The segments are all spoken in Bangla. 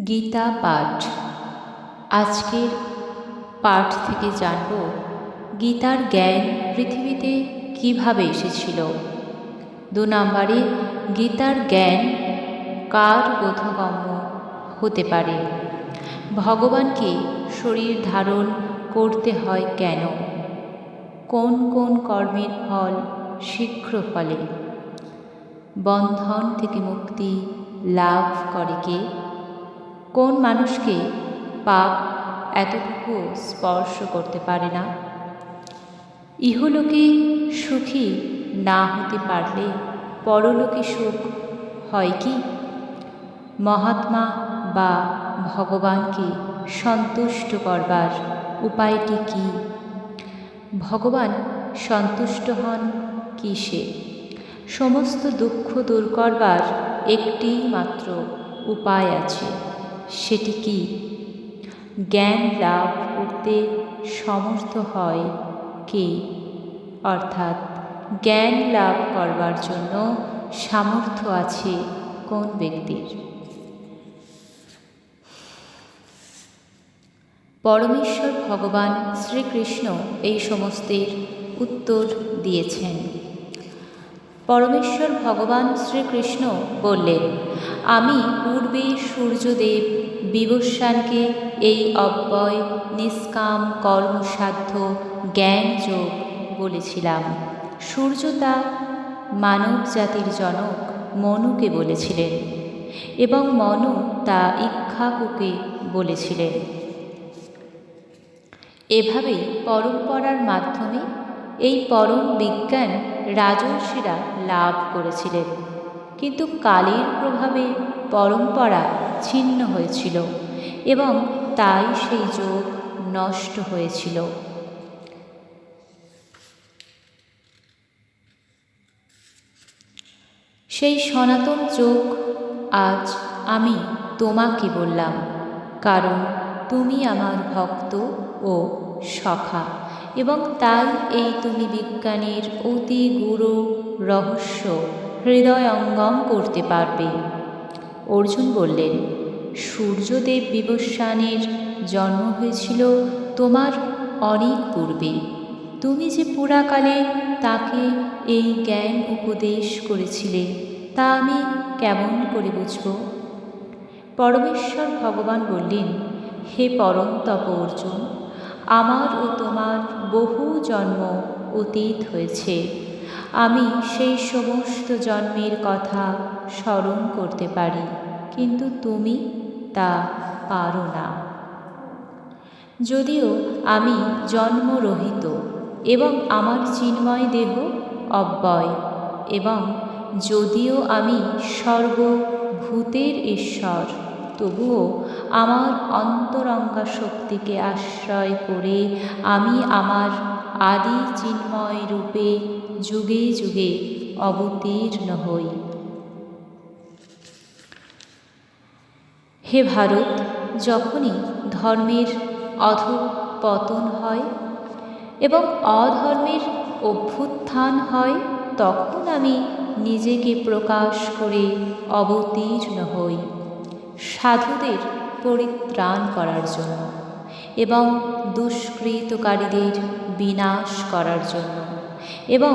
গীতা পাঠ। আজকের পাঠ থেকে জানব গীতার জ্ঞান পৃথিবীতে কিভাবে এসেছিল। 2 নম্বরে গীতার জ্ঞান কার বোধগম্য হতে পারে। ভগবানকে শরীর ধারণ করতে হয় কেন? কোন কোন কর্মের ফল শীঘ্র ফলে? বন্ধন থেকে মুক্তি লাভ করে কে? কোন মানুষকে পাপ এতটুকু স্পর্শ করতে পারে না? ইহলোকে সুখী না হতে পারলে পরলোকে সুখ হয় কি? মহাত্মা বা ভগবানকে সন্তুষ্ট করবার উপায়টি কি? ভগবান সন্তুষ্ট হন কিসে? সমস্ত দুঃখ দূর করবার একটি মাত্র উপায় আছে, সেটি কি? জ্ঞান লাভ করতে সমর্থ হয় কে? অর্থাৎ জ্ঞান লাভ করবার জন্য সামর্থ্য আছে কোন ব্যক্তির? পরমেশ্বর ভগবান শ্রীকৃষ্ণ এই সমস্তের উত্তর দিয়েছেন। পরমেশ্বর ভগবান শ্রীকৃষ্ণ বললেন, আমি পূর্বে সূর্যদেব বিবস্বানকে এই অব্যয় নিষ্কাম কর্মসাধ্য জ্ঞানযোগ বলেছিলাম। সূর্য তা মানব জাতির জনক মনুকে বলেছিলেন এবং মনু তা ইক্ষ্বাকুকে বলেছিলেন। এভাবেই পরম্পরার মাধ্যমে এই পরম বিজ্ঞান রাজর্ষিরা লাভ করেছিলেন, কিন্তু কালের প্রভাবে পরম্পরা ছিন্ন হয়েছিল এবং তাই সেই যোগ নষ্ট হয়েছিল। সেই সনাতন যোগ আজ আমি তোমাকে বললাম, কারণ তুমি আমার ভক্ত ও সখা, এবং তাই এই তুমি বিজ্ঞানের অতি গূঢ় রহস্য হৃদয়ঙ্গম করতে পারবে। অর্জুন বললেন, সূর্যদেব বিবস্বানের জন্ম হয়েছিল তোমার অনেক পূর্বে। তুমি যে পুরাকালে তাকে এই জ্ঞান উপদেশ করেছিলে, তা আমি কেমন করে বুঝব? পরমেশ্বর ভগবান বললেন, হে পরমতপ অর্জুন, আমার ও তোমার বহু জন্ম অতীত হয়েছে। আমি সেই সমস্ত জন্মের কথা স্মরণ করতে পারি, কিন্তু তুমি তা পারো না। যদিও আমি জন্মরহিত এবং আমার চিন্ময় দেহ অব্যয়, এবং যদিও আমি সর্বভূতের ঈশ্বর, তবুও আমার অন্তরঙ্গা শক্তিকে আশ্রয় করে আমি আমার আদি চিন্ময় রূপে যুগে যুগে অবতীর্ণ হই। হে ভারত, যখনই ধর্মের অধঃপতন হয় এবং অধর্মের অভ্যুত্থান হয়, তখন আমি নিজেকে প্রকাশ করে অবতীর্ণ হই সাধুদের পরিত্রাণ করার জন্য এবং দুষ্কৃতকারীদের বিনাশ করার জন্য এবং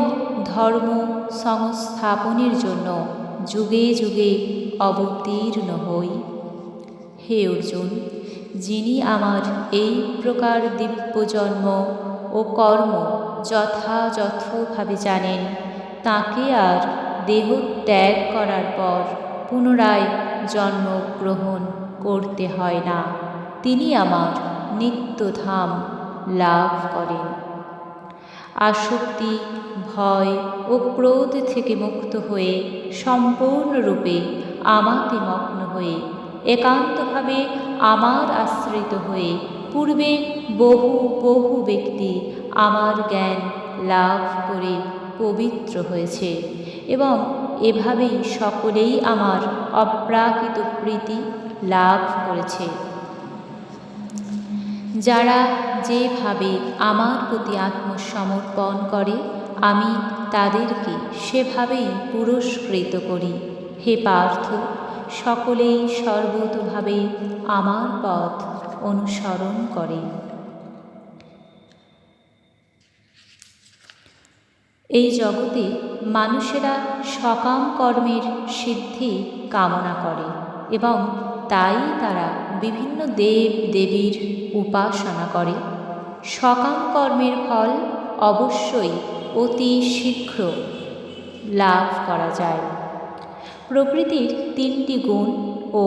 ধর্ম সংস্থাপনের জন্য যুগে যুগে অবতীর্ণ হই। হে অর্জুন, যিনি আমার এই প্রকার দিব্য জন্ম ও কর্ম যথাযথভাবে জানেন, তাকে আর দেহ ত্যাগ করার পর পুনরায় জন্মগ্রহণ করতে হয় না। তিনি আমার নিত্যধাম লাভ করেন। আসক্তি, ভয় ও ক্রোধ থেকে মুক্ত হয়ে সম্পূর্ণরূপে আমাতে মগ্ন হয়ে একান্তভাবে আমার আশ্রিত হয়ে পূর্বে বহু বহু ব্যক্তি আমার জ্ঞান লাভ করে পবিত্র হয়েছে, এবং এভাবেই সকলেই আমার অপ্রাকৃত প্রীতি লাভ করেছে। যারা যেভাবে আমার প্রতি আত্মসমর্পণ করে, আমি তাদেরকে সেভাবেই পুরস্কৃত করি। হে পার্থ, সকলেই সর্বতোভাবে আমার পথ অনুসরণ করে। এই জগতে মানুষেরা সকাম কর্মের সিদ্ধি কামনা করে এবং তাই তারা বিভিন্ন দেব দেবীর উপাসনা করে। সকাম কর্মের ফল অবশ্যই অতি শীঘ্র লাভ করা যায়। প্রকৃতির 3টি গুণ ও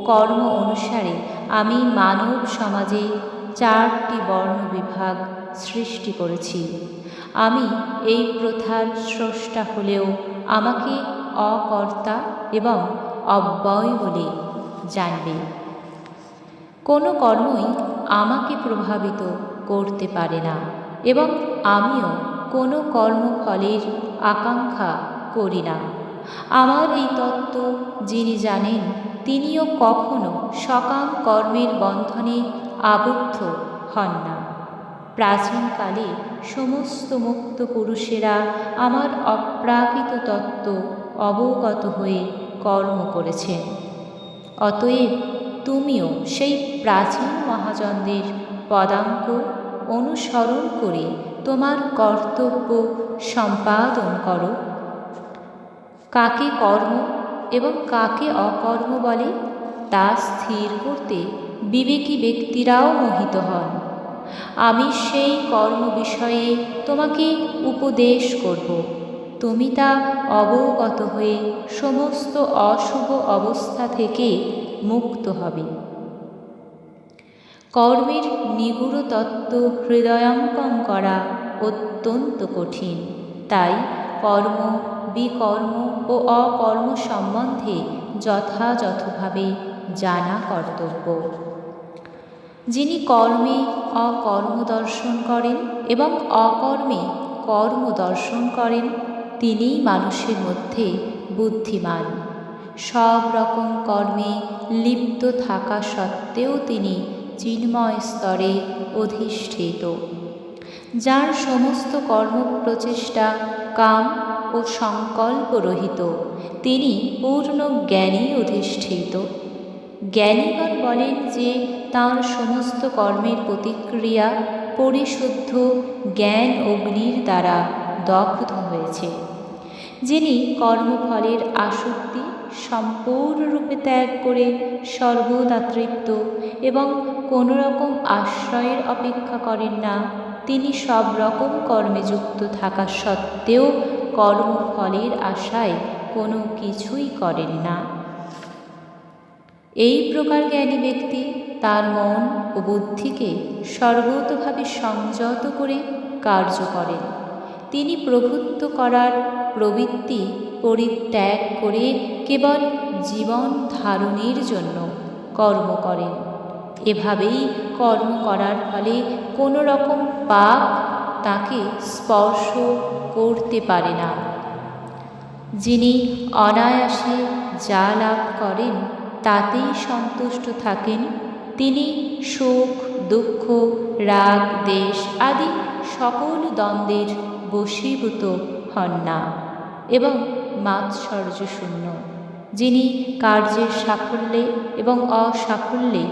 কর্ম অনুসারে আমি মানব সমাজে 4টি বর্ণ বিভাগ সৃষ্টি করেছি। আমি এই প্রথার স্রষ্টা হলেও আমাকে অকর্তা এবং অব্যয় বলে জানবে। কোনো কর্মই আমাকে প্রভাবিত করতে পারে না এবং আমিও কোনো কর্মফলের আকাঙ্ক্ষা করি না। আমার এই তত্ত্ব যিনি জানেন তিনিও কখনো সকাম কর্মের বন্ধনে আবদ্ধ হন না। প্রাচীনকালে সমস্ত মুক্ত পুরুষেরা আমার অপ্রাকৃত তত্ত্ব অবগত হয়ে কর্ম করেছেন। অতএব তুমিও সেই প্রাচীন মহাজনদের পদাঙ্ক অনুসরণ করে তোমার কর্তব্য সম্পাদন করো। কাকে কর্ম এবং কাকে অকর্ম বলে তা স্থির করতে বিবেকী ব্যক্তিরাও মোহিত হন। আমি সেই কর্ম বিষয়ে তোমাকে উপদেশ করব। তুমি তা অবগত হয়ে সমস্ত অশুভ অবস্থা থেকে মুক্ত হবে। কর্মের নিগূঢ় তত্ত্ব হৃদয়ঙ্গম করা অত্যন্ত কঠিন। তাই কর্ম, বিকর্ম ও অকর্ম সম্বন্ধে যথাযথভাবে জানা কর্তব্য। যিনি কর্মে অকর্ম দর্শন করেন এবং অকর্মে কর্ম দর্শন করেন তিনিই মানুষের মধ্যে বুদ্ধিমান। সব রকম কর্মে লিপ্ত থাকা সত্ত্বেও তিনি চিন্ময় স্তরে অধিষ্ঠিত। যার সমস্ত কর্মপ্রচেষ্টা কাম ও সংকল্প রহিত, তিনি পূর্ণ জ্ঞানে অধিষ্ঠিত। জ্ঞানীগণ বলেন যে তাঁর সমস্ত কর্মের প্রতিক্রিয়া পরিশুদ্ধ জ্ঞান অগ্নির দ্বারা দগ্ধ হয়েছে। যিনি কর্মফলের আসক্তি সম্পূর্ণরূপে ত্যাগ করে সর্বদা তৃপ্ত এবং কোনো রকম আশ্রয়ের অপেক্ষা করেন না, তিনি সব রকম কর্মে যুক্ত থাকা সত্ত্বেও কর্মফলের আশায় কোনো কিছুই করেন না। এই প্রকার জ্ঞানী ব্যক্তি তার মন ও বুদ্ধিকে সর্বতোভাবে সংযত করে কার্য করেন। তিনি প্রভুত্ব করার প্রবৃত্তি পরিত্যাগ করে কেবল জীবন ধারণের জন্য কর্ম করেন। এভাবেই কর্ম করার ফলে কোনো রকম পাপ তাকে স্পর্শ করতে পারে না। যিনি অনায়াসে যা লাভ করেন তাতেই সন্তুষ্ট থাকেন, তিনি সুখ, দুঃখ, রাগ, দ্বেষ আদি সকল দ্বন্দ্বের বশীভূত হন না এবং মাৎসর্য শূন্য। যিনি কার্যের সাফল্যে এবং অসাফল্যে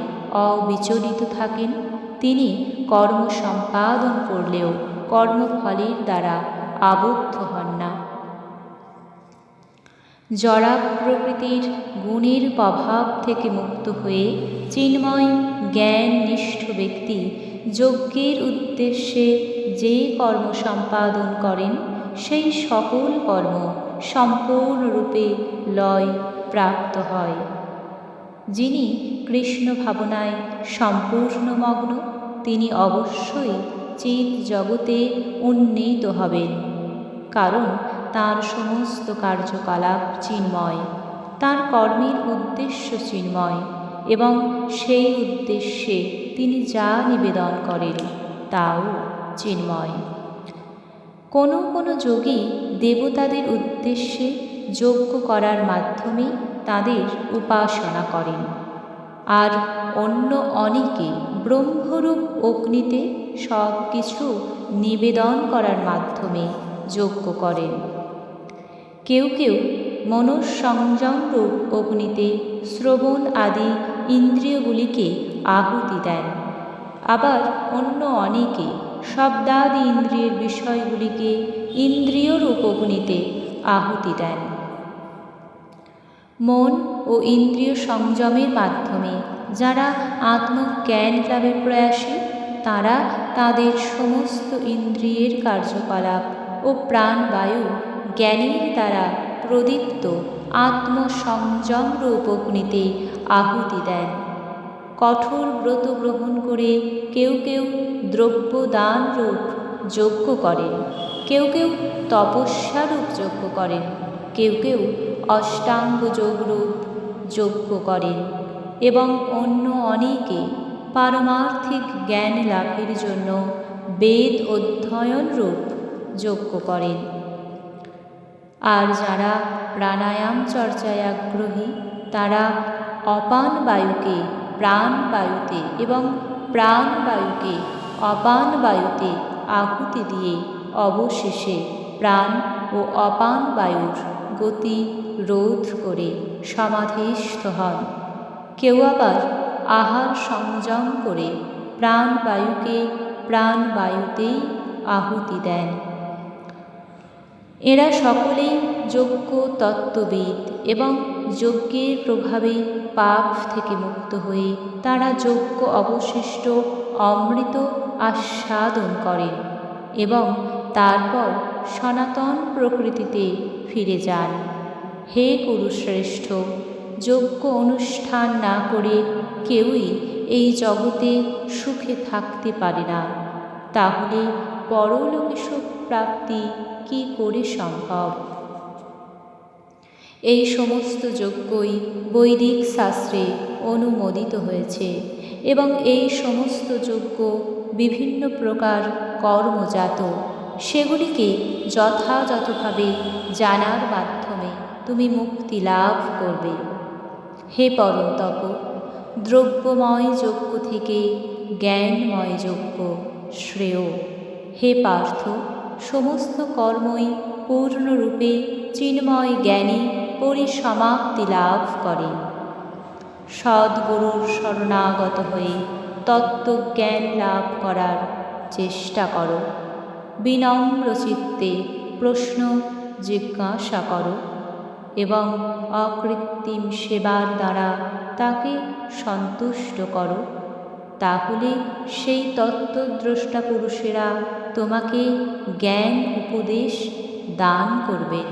অবিচলিত থাকেন, তিনি কর্ম সম্পাদন করলেও কর্মফলের দ্বারা আবদ্ধ হন না। জড়া প্রকৃতির গুণের প্রভাব থেকে মুক্ত হয়ে চিন্ময় জ্ঞাননিষ্ঠ ব্যক্তি যজ্ঞের উদ্দেশ্যে যে কর্ম সম্পাদন করেন সেই সকল কর্ম সম্পূর্ণরূপে লয় প্রাপ্ত হয়। যিনি কৃষ্ণ ভাবনায় সম্পূর্ণ মগ্ন, তিনি অবশ্যই চিৎ জগতে উন্নীত হবেন, কারণ তাঁর সমস্ত কার্যকলাপ চিন্ময়, তাঁর কর্মের উদ্দেশ্য চিন্ময় এবং সেই উদ্দেশ্যে তিনি যা নিবেদন করেন তাও চিন্ময়। কোনো কোনো যোগী দেবতাদের উদ্দেশ্যে যজ্ঞ করার মাধ্যমে তাদের উপাসনা করেন, আর অন্য অনেকে ব্রহ্মরূপ অগ্নিতে সব কিছু নিবেদন করার মাধ্যমে যজ্ঞ করেন। কেউ কেউ মনঃসংযম রূপ অগ্নিতে শ্রবণ আদি ইন্দ্রিয়গুলিকে আহুতি দেন। আবার অন্য অনেকে শব্দাদি ইন্দ্রিয়ের বিষয়গুলিকে ইন্দ্রিয়রূপ অগ্নিতে আহুতি দেন। মন ও ইন্দ্রিয় সংযমের মাধ্যমে যারা আত্মজ্ঞান লাভের প্রয়াসী, তারা তাদের সমস্ত ইন্দ্রিয়ের কার্যকলাপ ও প্রাণবায়ু জ্ঞানের দ্বারা প্রদীপ্ত আত্মসংযম রূপ অগ্নিতে আহুতি দেন। কঠোর ব্রত গ্রহণ করে কেউ কেউ দ্রব্যদান রূপ যজ্ঞ করেন, কেউ কেউ তপস্যারূপ যজ্ঞ করেন, কেউ কেউ অষ্টাঙ্গ যোগরূপ যজ্ঞ করেন এবং অন্য অনেকে পারমার্থিক জ্ঞান লাভের জন্য বেদ অধ্যয়ন রূপ যজ্ঞ করেন। আর যারা প্রাণায়াম চর্চায় আগ্রহী, তারা অপান বায়ুকে প্রাণবায়ুতে এবং প্রাণবায়ুকে অপান বায়ুতে আহুতি দিয়ে অবশেষে প্রাণ ও অপান বায়ুর গতি রোধ করে সমাধিস্থ হন। কেউ আবার আহার সংযম করে প্রাণবায়ুকে প্রাণবায়ুতেই আহুতি দেন। এরা সকলেই যজ্ঞ তত্ত্ববিদ এবং যজ্ঞের প্রভাবে পাপ থেকে মুক্ত হয়ে তারা যজ্ঞ অবশিষ্ট অমৃত আস্বাদন করেন এবং তারপর সনাতন প্রকৃতিতে ফিরে যান। হে কুরুশ্রেষ্ঠ, যজ্ঞ অনুষ্ঠান না করে কেউই এই জগতে সুখে থাকতে পারে না। তাহলে পরলোকে সুখ প্রাপ্তি কি করে সম্ভব? এই সমস্ত যজ্ঞই বৈদিক শাস্ত্রে অনুমোদিত হয়েছে এবং এই সমস্ত যজ্ঞ বিভিন্ন প্রকার কর্মজাত। সেগুলিকে যথাযথভাবে জানার মাধ্যমে তুমি মুক্তি লাভ করবে। হে পরন্তপ, দ্রব্যময় যজ্ঞ থেকে জ্ঞানময় যজ্ঞ শ্রেয়। হে পার্থ, সমস্ত কর্মই পূর্ণরূপে চিন্ময় জ্ঞানী পরিসমাপ্তি লাভ করে। সদ্গুরুর শরণাগত হয়ে তত্ত্বজ্ঞান লাভ করার চেষ্টা করো। বিনম্র চিত্তে প্রশ্ন জিজ্ঞাসা করো এবং অকৃত্রিম সেবার দ্বারা তাকে সন্তুষ্ট করো। তাহলে সেই তত্ত্বদ্রষ্টা পুরুষেরা তোমাকে জ্ঞান উপদেশ দান করবেন।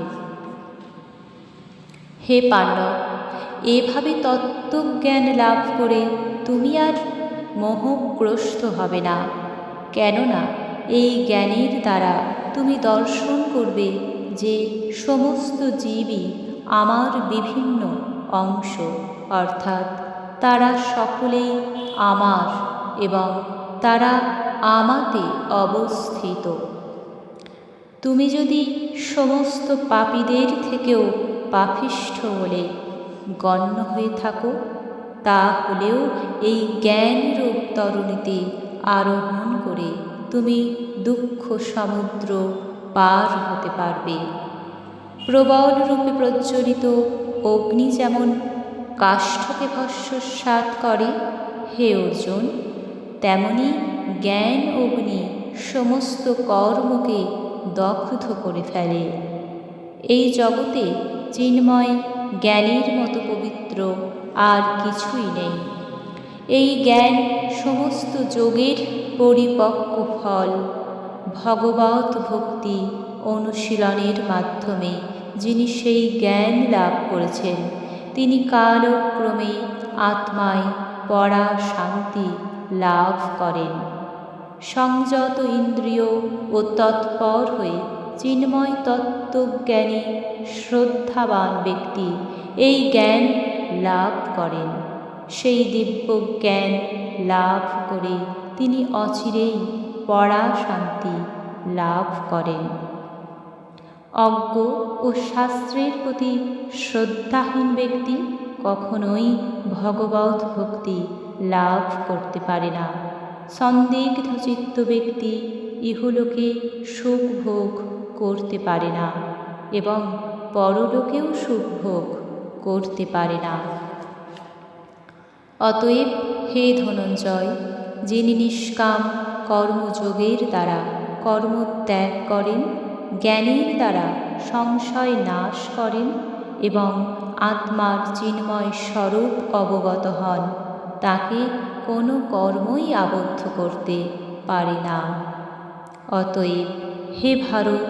হে পাণ্ডব, এভাবে তত্ত্বজ্ঞান লাভ করে তুমি আর মোহগ্রস্ত হবে না, কেননা এই জ্ঞানের দ্বারা তুমি দর্শন করবে যে সমস্ত জীবই আমার বিভিন্ন অংশ, অর্থাৎ তারা সকলেই আমার এবং তারা আমাতে অবস্থিত। তুমি যদি সমস্ত পাপীদের থেকেও পাপিষ্ঠ বলে গণ্য হয়ে থাকো, তাহলেও এই জ্ঞানরূপ তরণীতে আরোহণ করে তুমি দুঃখ সমুদ্র পার হতে পারবে। প্রবল রূপে প্রজ্বলিত অগ্নি যেমন কাষ্ঠকে ভস্মসাৎ করে, হে অর্জুন, তেমনি জ্ঞান অগ্নি সমস্ত কর্মকে দগ্ধ করে ফেলে। এই জগতে চিন্ময় জ্ঞানের মতো পবিত্র আর কিছুই নেই। এই জ্ঞান সমস্ত যোগের পরিপক্ক ফল। ভগবত ভক্তি অনুশীলনের মাধ্যমে যিনি সেই জ্ঞান লাভ করেছেন, তিনি কালক্রমে আত্মায় পরা শান্তি লাভ করেন। সংযত ইন্দ্রিয় ও তৎপর হয়ে চিন্ময় তত্ত্বজ্ঞানী শ্রদ্ধাবান ব্যক্তি এই জ্ঞান লাভ করেন। সেই দিব্য জ্ঞান লাভ করে তিনি অচিরেই পরা শান্তি লাভ করেন। অজ্ঞ ও শাস্ত্রের প্রতি শ্রদ্ধাহীন ব্যক্তি কখনোই ভগবত ভক্তি লাভ করতে পারে না। সন্দিগ্ধ চিত্ত ব্যক্তি ইহলোকে সুখ ভোগ করতে পারে না এবং পরলোকেও সুখ ভোগ করতে পারে না। অতএব হে ধনঞ্জয়, যিনি নিষ্কাম কর্মযোগের দ্বারা কর্মত্যাগ করেন, জ্ঞানের দ্বারা সংশয় নাশ করেন এবং আত্মার চিন্ময় স্বরূপ অবগত হন, তাকে কোনো কর্মই আবদ্ধ করতে পারে না। অতএব হে ভারত,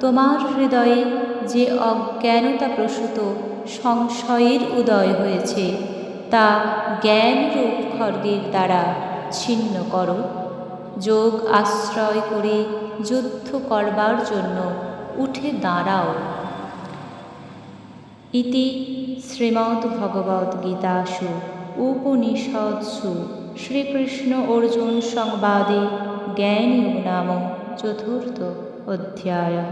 তোমার হৃদয়ে যে অজ্ঞানতাপ্রসূত সংশয়ের উদয় হয়েছে, তা জ্ঞানরূপ খড়গের দ্বারা ছিন্ন করো। যোগ আশ্রয় করে যুদ্ধ করবার জন্য উঠে দাঁড়াও। ইতি শ্রীমদ্ভগবদ্গীতাসু উপনিষৎসু শ্রীকৃষ্ণ অর্জুন সংবাদে জ্ঞানযোগ নাম চতুর্থ অধ্যায়ः।